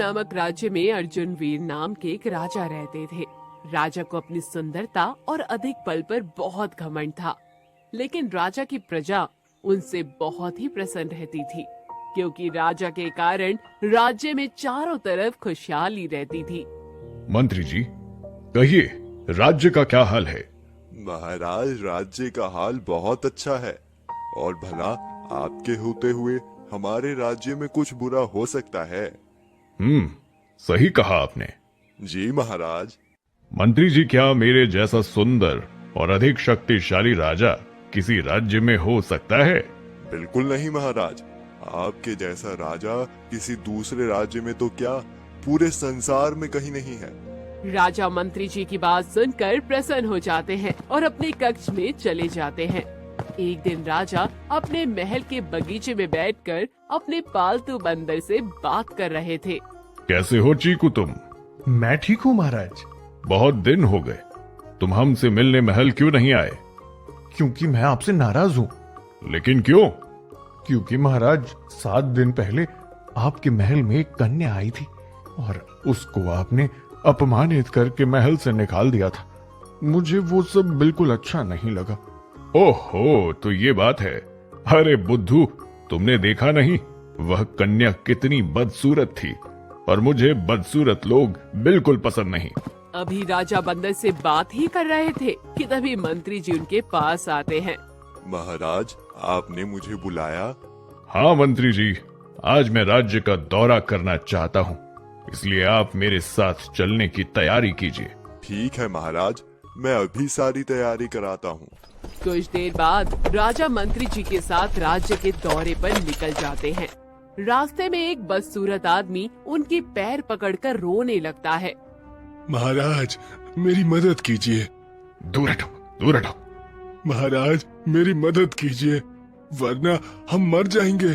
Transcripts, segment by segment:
नामक राज्य में अर्जुन वीर नाम के एक राजा रहते थे। राजा को अपनी सुंदरता और अधिक बल पर बहुत घमंड था, लेकिन राजा की प्रजा उनसे बहुत ही प्रसन्न रहती थी, क्योंकि राजा के कारण राज्य में चारों तरफ खुशहाली रहती थी। मंत्री जी, कहिए, राज्य का क्या हाल है? महाराज, राज्य का हाल बहुत अच्छा है, और भला आपके होते हुए हमारे राज्य में कुछ बुरा हो सकता है? सही कहा आपने। जी महाराज। मंत्री जी, क्या मेरे जैसा सुंदर और अधिक शक्तिशाली राजा किसी राज्य में हो सकता है? बिल्कुल नहीं महाराज, आपके जैसा राजा किसी दूसरे राज्य में तो क्या, पूरे संसार में कहीं नहीं है। राजा मंत्री जी की बात सुनकर प्रसन्न हो जाते हैं और अपने कक्ष में चले जाते हैं। एक दिन राजा अपने महल के बगीचे में बैठकर अपने पालतू बंदर से बात कर रहे थे। कैसे हो चीकू तुम? मैं ठीक हूँ महाराज। बहुत दिन हो गए, तुम हमसे मिलने महल क्यों नहीं आए? क्योंकि मैं आपसे नाराज हूँ। लेकिन क्यों? क्योंकि महाराज 7 दिन पहले आपके महल में एक कन्या आई थी और उसको आपने अपमानित करके महल से निकाल दिया था। मुझे वो सब बिल्कुल अच्छा नहीं लगा। ओहो, तो ये बात है। अरे बुद्धू, तुमने देखा नहीं वह कन्या कितनी बदसूरत थी, और मुझे बदसूरत लोग बिल्कुल पसंद नहीं। अभी राजा बंदर से बात ही कर रहे थे कि तभी मंत्री जी उनके पास आते हैं। महाराज, आपने मुझे बुलाया? हाँ मंत्री जी, आज मैं राज्य का दौरा करना चाहता हूँ, इसलिए आप मेरे साथ चलने की तैयारी कीजिए। ठीक है महाराज, मैं अभी सारी तैयारी कराता हूँ। कुछ देर बाद राजा मंत्री जी के साथ राज्य के दौरे पर निकल जाते हैं। रास्ते में एक बदसूरत आदमी उनके पैर पकड़कर रोने लगता है। महाराज, मेरी मदद कीजिए। दूर हटो, दूर हटो। महाराज, मेरी मदद कीजिए, वरना हम मर जाएंगे।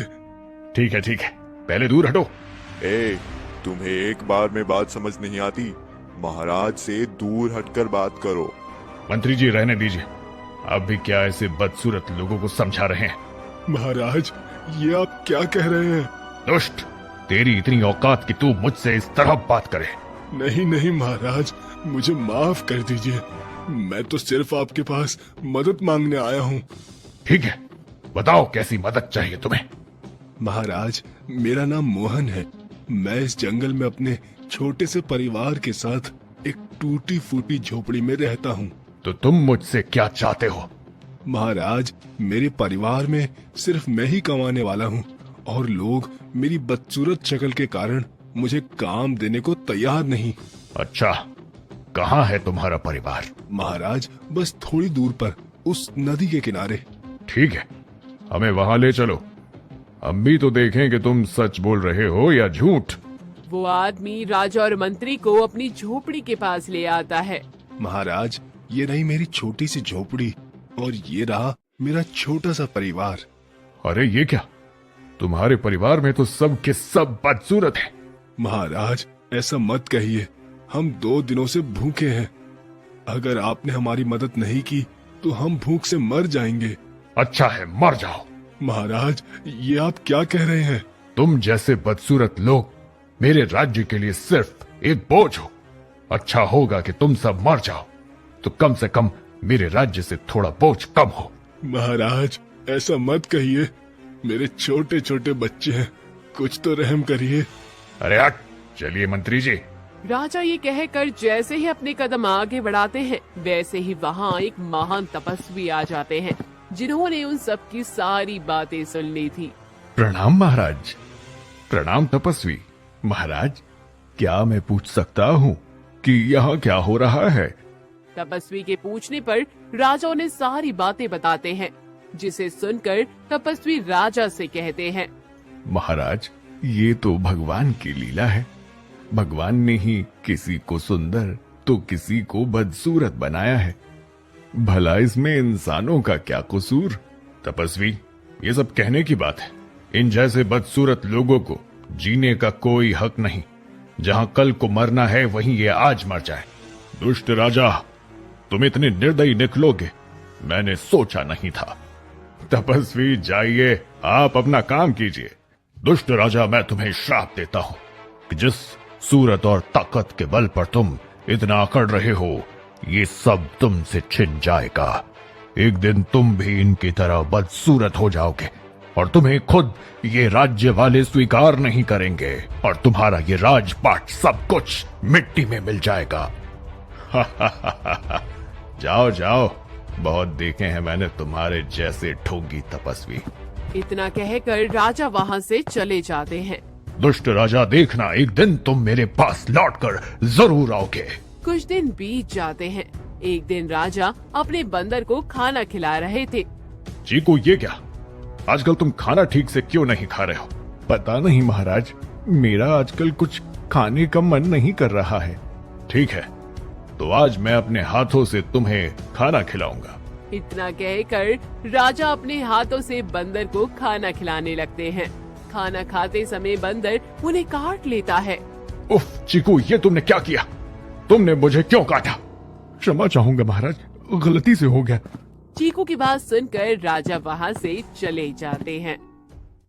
ठीक है, पहले दूर हटो। तुम्हें एक बार में बात समझ नहीं आती? महाराज से दूर हटकर बात करो। मंत्री जी, रहने दीजिए। आप भी क्या ऐसे बदसूरत लोगों को समझा रहे हैं? महाराज, ये आप क्या कह रहे हैं? दुष्ट, तेरी इतनी औकात कि तू मुझसे इस तरह बात करे? नहीं महाराज, मुझे माफ कर दीजिए। मैं तो सिर्फ आपके पास मदद मांगने आया हूँ। ठीक है, बताओ कैसी मदद चाहिए तुम्हें? महाराज, मेरा नाम मोहन है। मैं इस जंगल में अपने छोटे से परिवार के साथ एक टूटी फूटी झोपड़ी में रहता हूँ। तो तुम मुझसे क्या चाहते हो? महाराज, मेरे परिवार में सिर्फ मैं ही कमाने वाला हूँ, और लोग मेरी बदसूरत शक्ल के कारण मुझे काम देने को तैयार नहीं। अच्छा, कहाँ है तुम्हारा परिवार? महाराज, बस थोड़ी दूर पर, उस नदी के किनारे। ठीक है, हमें वहाँ ले चलो। हम भी तो देखें कि तुम सच बोल रहे हो या झूठ। वो आदमी राजा और मंत्री को अपनी झोपड़ी के पास ले आता है। महाराज, ये रही मेरी छोटी सी झोपड़ी, और ये रहा मेरा छोटा सा परिवार। अरे ये क्या, तुम्हारे परिवार में तो सब के सब बदसूरत हैं। महाराज, ऐसा मत कहिए, हम 2 दिनों से भूखे हैं। अगर आपने हमारी मदद नहीं की तो हम भूख से मर जाएंगे। अच्छा है, मर जाओ। महाराज, ये आप क्या कह रहे हैं? तुम जैसे बदसूरत लोग मेरे राज्य के लिए सिर्फ एक बोझ हो। अच्छा होगा कि तुम सब मर जाओ, तो कम से कम मेरे राज्य से थोड़ा बोझ कम हो। महाराज, ऐसा मत कहिए, मेरे छोटे छोटे बच्चे हैं, कुछ तो रहम करिए। अरे हट, चलिए मंत्री जी। राजा ये कहकर जैसे ही अपने कदम आगे बढ़ाते हैं, वैसे ही वहाँ एक महान तपस्वी आ जाते हैं, जिन्होंने उन सब की सारी बातें सुन ली थी। प्रणाम महाराज। प्रणाम तपस्वी। महाराज, क्या मैं पूछ सकता हूँ कि यहाँ क्या हो रहा है? तपस्वी के पूछने पर राजा उन्हें सारी बातें बताते हैं, जिसे सुनकर तपस्वी राजा से कहते हैं, महाराज, ये तो भगवान की लीला है। भगवान ने ही किसी को सुंदर तो किसी को बदसूरत बनाया है। भला इसमें इंसानों का क्या कसूर? तपस्वी, ये सब कहने की बात है। इन जैसे बदसूरत लोगों को जीने का कोई हक नहीं। जहां कल को मरना है वहीं ये आज मर जाए। दुष्ट राजा, तुम इतने निर्दयी निकलोगे मैंने सोचा नहीं था। तपस्वी, जाइए, आप अपना काम कीजिए। दुष्ट राजा, मैं तुम्हें श्राप देता हूं कि जिस सूरत और ताकत के बल पर तुम इतना अकड़ रहे हो, ये सब तुमसे छिन जाएगा। एक दिन तुम भी इनकी तरह बदसूरत हो जाओगे और तुम्हें खुद ये राज्य वाले स्वीकार नहीं करेंगे और तुम्हारा ये राजपाट सब कुछ मिट्टी में मिल जाएगा। जाओ जाओ, बहुत देखे हैं मैंने तुम्हारे जैसे ढोंगी तपस्वी। इतना कहकर राजा वहाँ से चले जाते हैं। दुष्ट राजा, देखना एक दिन तुम मेरे पास लौटकर जरूर आओगे। कुछ दिन बीत जाते हैं। एक दिन राजा अपने बंदर को खाना खिला रहे थे। चीकू, ये क्या? आजकल तुम खाना ठीक से क्यों नहीं खा रहे हो? पता नहीं महाराज, मेरा आजकल कुछ खाने का मन नहीं कर रहा है। ठीक है, तो आज मैं अपने हाथों से तुम्हें खाना खिलाऊंगा। इतना कहकर राजा अपने हाथों से बंदर को खाना खिलाने लगते हैं। खाना खाते समय बंदर उन्हें काट लेता है। उफ चीकू, ये तुमने क्या किया? तुमने मुझे क्यों काटा? क्षमा चाहूंगा महाराज, गलती से हो गया। चीकू की बात सुनकर राजा वहाँ से चले जाते हैं।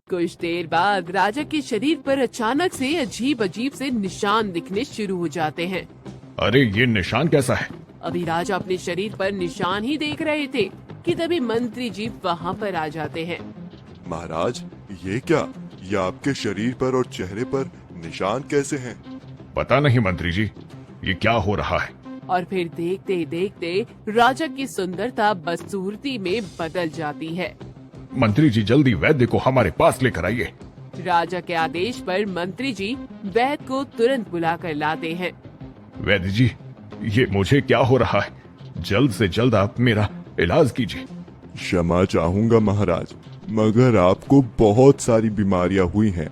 कुछ देर बाद राजा के शरीर पर अचानक से अजीब अजीब से निशान दिखने शुरू हो जाते हैं। अरे ये निशान कैसा है? अभी राजा अपने शरीर पर निशान ही देख रहे थे कि तभी मंत्री जी वहाँ पर आ जाते हैं। महाराज, ये क्या? ये आपके शरीर पर और चेहरे पर निशान कैसे हैं? पता नहीं मंत्री जी, ये क्या हो रहा है? और फिर देखते देखते राजा की सुंदरता बदसूरती में बदल जाती है। मंत्री जी, जल्दी वैद्य को हमारे पास लेकर आइए। राजा के आदेश पर मंत्री जी वैद्य को तुरंत बुलाकर लाते हैं। वैद्य जी, ये मुझे क्या हो रहा है? जल्द से जल्द आप मेरा इलाज कीजिए। क्षमा चाहूंगा महाराज, मगर आपको बहुत सारी बीमारियां हुई हैं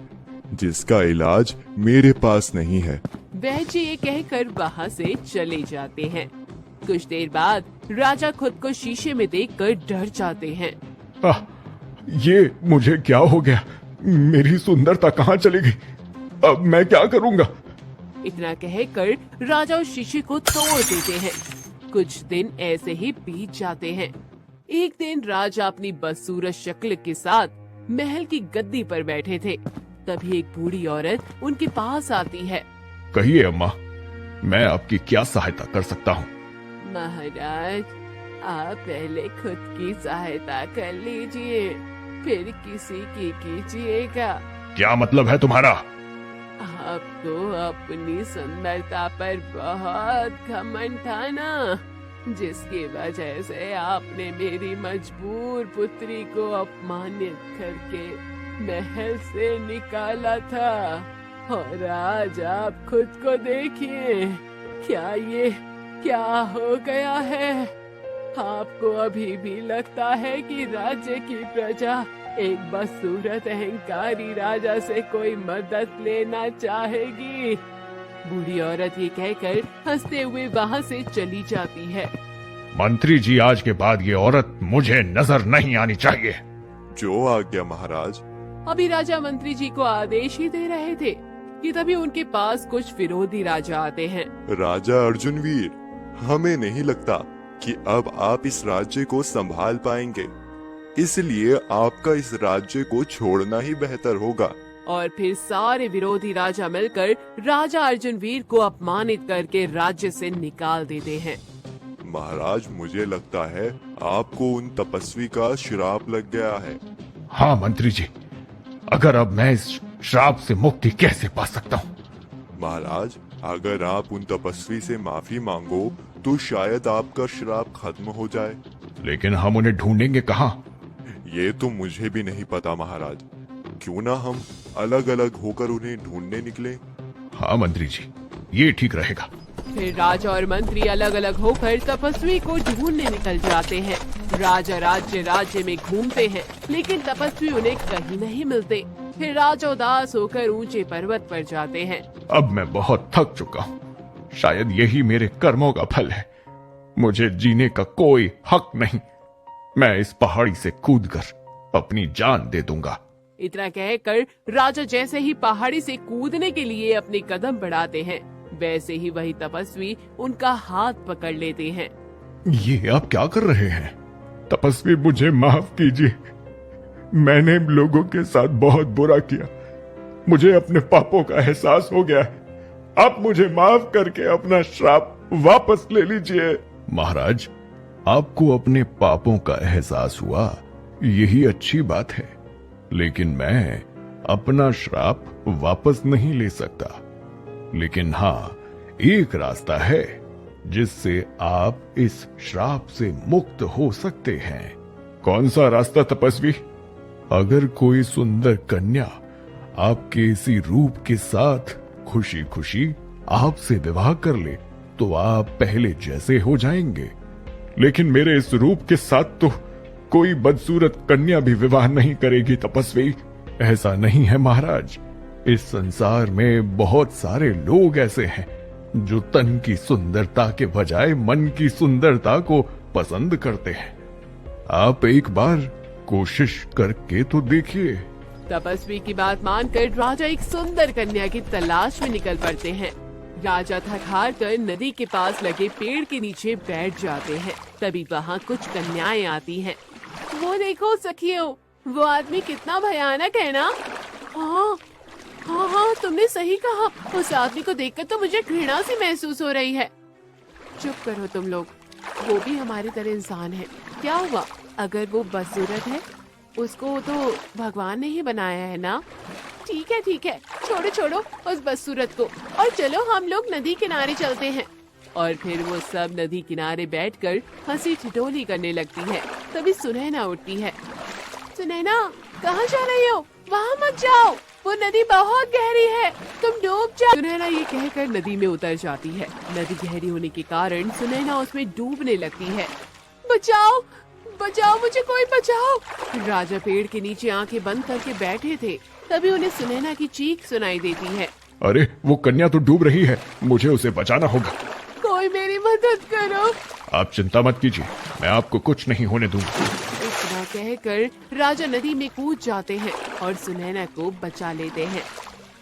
जिसका इलाज मेरे पास नहीं है। वैद्य ये कहकर वहाँ से चले जाते हैं। कुछ देर बाद राजा खुद को शीशे में देखकर डर जाते हैं। ये मुझे क्या हो गया? मेरी सुंदरता कहाँ चली गई? अब मैं क्या करूँगा? इतना कहकर राजा उस शीशे को तोड़ देते हैं। कुछ दिन ऐसे ही बीत जाते हैं। एक दिन राजा अपनी बदसूरत शक्ल के साथ महल की गद्दी पर बैठे थे। तभी एक बूढ़ी औरत उनके पास आती है। कहिए अम्मा, मैं आपकी क्या सहायता कर सकता हूँ? महाराज, आप पहले खुद की सहायता कर लीजिए, फिर किसी की कीजिएगा। क्या मतलब है तुम्हारा? आपको अपनी सुंदरता पर बहुत घमंड था ना, जिसकी वजह से आपने मेरी मजबूर पुत्री को अपमानित करके महल से निकाला था। और आज आप खुद को देखिए, क्या हो गया है? आपको अभी भी लगता है कि राज्य की प्रजा एक बदसूरत अहंकारी राजा से कोई मदद लेना चाहेगी? बूढ़ी औरत ये कहकर हंसते हुए वहाँ से चली जाती है। मंत्री जी, आज के बाद ये औरत मुझे नजर नहीं आनी चाहिए। जो आज्ञा महाराज। अभी राजा मंत्री जी को आदेश ही दे रहे थे कि तभी उनके पास कुछ विरोधी राजा आते हैं। राजा अर्जुन वीर, हमें नहीं लगता कि अब आप इस राज्य को संभाल पाएंगे, इसलिए आपका इस राज्य को छोड़ना ही बेहतर होगा। और फिर सारे विरोधी राजा मिलकर राजा अर्जुन वीर को अपमानित करके राज्य से निकाल देते हैं। महाराज, मुझे लगता है आपको उन तपस्वी का श्राप लग गया है। हाँ मंत्री जी, अगर अब मैं इस श्राप से मुक्ति कैसे पा सकता हूँ? महाराज, अगर आप उन तपस्वी से माफी मांगो तो शायद आपका श्राप खत्म हो जाए। लेकिन हम उन्हें ढूंढेंगे कहाँ? ये तो मुझे भी नहीं पता महाराज। क्यों ना हम अलग अलग होकर उन्हें ढूंढने निकले? हाँ मंत्री जी, ये ठीक रहेगा। फिर राजा और मंत्री अलग अलग होकर तपस्वी को ढूंढने निकल जाते हैं। राजा राज्य में घूमते हैं, लेकिन तपस्वी उन्हें कहीं नहीं मिलते। फिर राजा उदास होकर ऊंचे पर्वत पर जाते हैं। अब मैं बहुत थक चुका हूँ, शायद यही मेरे कर्मों का फल है। मुझे जीने का कोई हक नहीं। मैं इस पहाड़ी से कूदकर अपनी जान दे दूंगा। इतना कहकर राजा जैसे ही पहाड़ी से कूदने के लिए अपने कदम बढ़ाते हैं, वैसे ही वही तपस्वी उनका हाथ पकड़ लेते हैं। ये आप क्या कर रहे हैं? तपस्वी, मुझे माफ कीजिए। मैंने लोगों के साथ बहुत बुरा किया। मुझे अपने पापों का एहसास हो गया है। आप मुझे माफ करके अपना श्राप वापस ले लीजिए। महाराज, आपको अपने पापों का एहसास हुआ, यही अच्छी बात है, लेकिन मैं अपना श्राप वापस नहीं ले सकता। लेकिन हाँ, एक रास्ता है जिससे आप इस श्राप से मुक्त हो सकते हैं। कौन सा रास्ता तपस्वी? अगर कोई सुंदर कन्या आपके इसी रूप के साथ खुशी खुशी आपसे विवाह कर ले तो आप पहले जैसे हो जाएंगे। लेकिन मेरे इस रूप के साथ तो कोई बदसूरत कन्या भी विवाह नहीं करेगी तपस्वी। ऐसा नहीं है महाराज, इस संसार में बहुत सारे लोग ऐसे हैं जो तन की सुंदरता के बजाय मन की सुंदरता को पसंद करते हैं। आप एक बार कोशिश करके तो देखिए। तपस्वी की बात मानकर राजा एक सुंदर कन्या की तलाश में निकल पड़ते हैं। राजा थक हार कर नदी के पास लगे पेड़ के नीचे बैठ जाते हैं। तभी वहाँ कुछ कन्याएं आती हैं। वो देखो सखियों, वो आदमी कितना भयानक है ना। हाँ हाँ हाँ, तुमने सही कहा। उस आदमी को देखकर तो मुझे घृणा सी महसूस हो रही है। चुप करो तुम लोग, वो भी हमारी तरह इंसान है। क्या हुआ अगर वो बदसूरत है? उसको तो भगवान ने ही बनाया है ना। ठीक है, छोड़ो छोड़ो उस बदसूरत को और चलो हम लोग नदी किनारे चलते हैं। और फिर वो सब नदी किनारे बैठकर हंसी ठिठोली करने लगती है। तभी सुनैना उठती है। सुनैना, कहाँ जा रही हो? वहाँ मत जाओ, वो नदी बहुत गहरी है, तुम डूब जाओ। सुनैना ये कहकर नदी में उतर जाती है। नदी गहरी होने के कारण सुनैना उसमें डूबने लगती है। बचाओ बचाओ, मुझे कोई बचाओ। राजा पेड़ के नीचे आंखें बंद करके बैठे थे। तभी उन्हें सुनैना की चीख सुनाई देती है। अरे वो कन्या तो डूब रही है, मुझे उसे बचाना होगा। कोई मेरी मदद करो। आप चिंता मत कीजिए, मैं आपको कुछ नहीं होने दूंगा। इतना कहकर राजा नदी में कूद जाते हैं और सुनैना को बचा लेते हैं।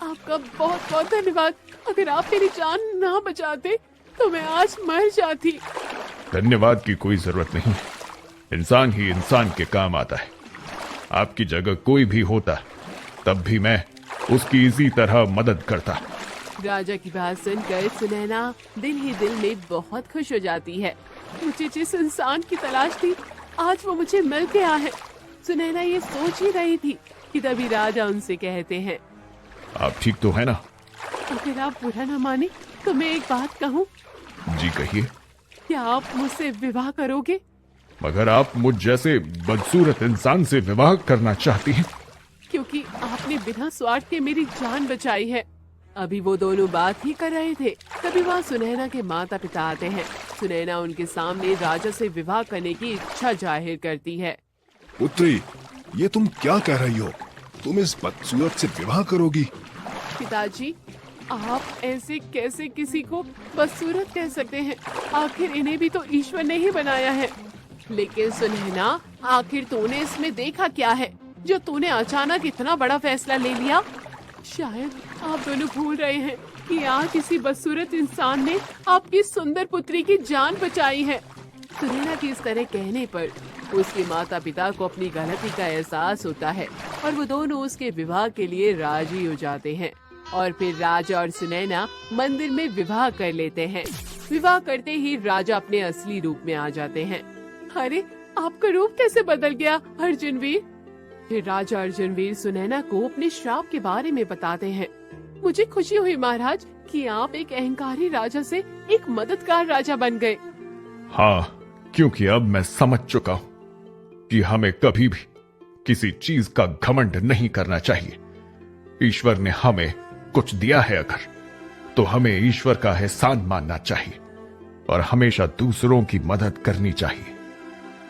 आपका बहुत बहुत धन्यवाद। अगर आप मेरी जान ना बचाते तो मैं आज मर जाती। धन्यवाद की कोई जरूरत नहीं है, इंसान ही इंसान के काम आता है। आपकी जगह कोई भी होता तब भी मैं उसकी इसी तरह मदद करता। राजा की बात सुनकर सुनैना दिल ही दिल में बहुत खुश हो जाती है। मुझे जिस इंसान की तलाश थी आज वो मुझे मिल गया है। सुनैना ये सोच ही रही थी कि तभी राजा उनसे कहते हैं, आप ठीक तो है ना? अगर आप बुरा न माने तो मैं एक बात कहूँ। जी कहिए। क्या आप मुझसे विवाह करोगे? मगर आप मुझ जैसे बदसूरत इंसान से विवाह करना चाहती हैं? क्योंकि आपने बिना स्वार्थ के मेरी जान बचाई है। अभी वो दोनों बात ही कर रहे थे, तभी वहाँ सुनैना के माता पिता आते हैं। सुनैना उनके सामने राजा से विवाह करने की इच्छा जाहिर करती है। पुत्री, ये तुम क्या कह रही हो? तुम इस बदसूरत से विवाह करोगी? पिताजी, आप ऐसे कैसे किसी को बदसूरत कह सकते हैं? आखिर इन्हें भी तो ईश्वर ने ही बनाया है। लेकिन सुनैना, आखिर तूने इसमें देखा क्या है जो तूने अचानक इतना बड़ा फैसला ले लिया? शायद आप दोनों भूल रहे हैं कि आज किसी बदसूरत इंसान ने आपकी सुंदर पुत्री की जान बचाई है। सुनैना के इस तरह कहने पर उसके माता पिता को अपनी गलती का एहसास होता है और वो दोनों उसके विवाह के लिए राजी हो जाते हैं। और फिर राजा और सुनैना मंदिर में विवाह कर लेते हैं। विवाह करते ही राजा अपने असली रूप में आ जाते हैं। अरे, आपका रूप कैसे बदल गया अर्जुनवीर? फिर राजा अर्जुनवीर सुनैना को अपने श्राप के बारे में बताते हैं। मुझे खुशी हुई महाराज कि आप एक अहंकारी राजा से एक मददगार राजा बन गए। हाँ, क्योंकि अब मैं समझ चुका हूँ कि हमें कभी भी किसी चीज का घमंड नहीं करना चाहिए। ईश्वर ने हमें कुछ दिया है अगर, तो हमें ईश्वर का एहसान मानना चाहिए और हमेशा दूसरों की मदद करनी चाहिए।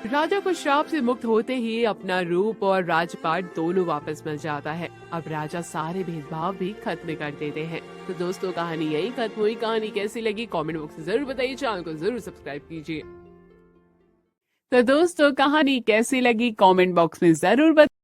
राजा को श्राप से मुक्त होते ही अपना रूप और राजपाट दोनों वापस मिल जाता है। अब राजा सारे भेदभाव भी खत्म कर देते हैं। तो दोस्तों, कहानी यही खत्म हुई। कहानी कैसी लगी कमेंट बॉक्स में जरूर बताइए। चैनल को जरूर सब्सक्राइब कीजिए। तो दोस्तों, कहानी कैसी लगी कमेंट बॉक्स में जरूर बताइए।